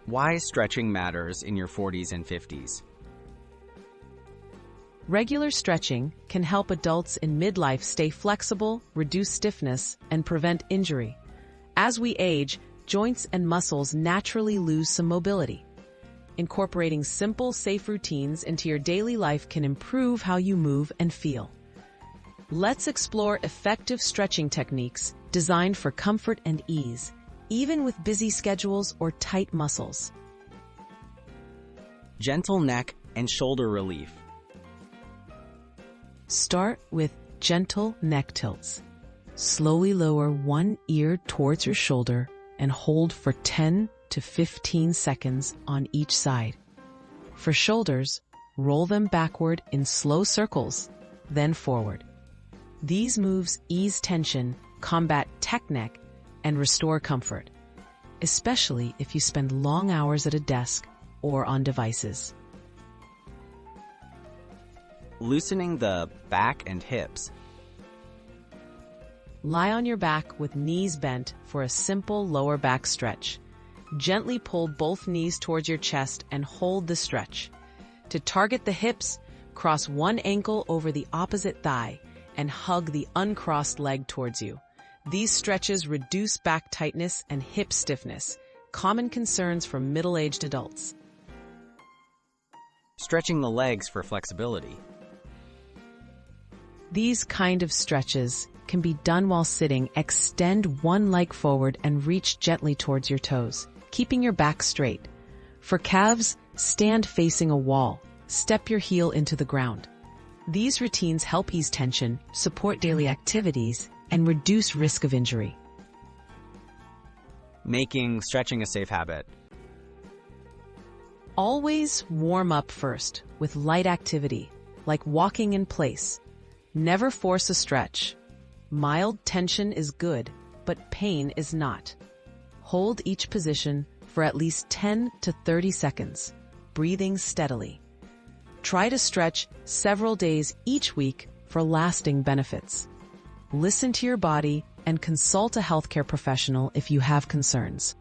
Why stretching matters in your 40s and 50s. Regular stretching can help adults in midlife stay flexible, reduce stiffness, and prevent injury. As we age, joints and muscles naturally lose some mobility. Incorporating simple, safe routines into your daily life can improve how you move and feel. Let's explore effective stretching techniques designed for comfort and ease, even with busy schedules or tight muscles. Gentle neck and shoulder relief. Start with gentle neck tilts. Slowly lower one ear towards your shoulder and hold for 10 to 15 seconds on each side. For shoulders, roll them backward in slow circles, then forward. These moves ease tension, combat tech neck, and restore comfort, especially if you spend long hours at a desk or on devices. Loosening the back and hips. Lie on your back with knees bent for a simple lower back stretch. Gently pull both knees towards your chest and hold the stretch. To target the hips, cross one ankle over the opposite thigh and hug the uncrossed leg towards you. These stretches reduce back tightness and hip stiffness, common concerns for middle-aged adults. Stretching the legs for flexibility. These kind of stretches can be done while sitting. Extend one leg forward and reach gently towards your toes, keeping your back straight. For calves, stand facing a wall. Step your heel into the ground. These routines help ease tension, support daily activities, and reduce risk of injury. Making stretching a safe habit. Always warm up first with light activity, like walking in place. Never force a stretch. Mild tension is good, but pain is not. Hold each position for at least 10 to 30 seconds, breathing steadily. Try to stretch several days each week for lasting benefits. Listen to your body and consult a healthcare professional if you have concerns.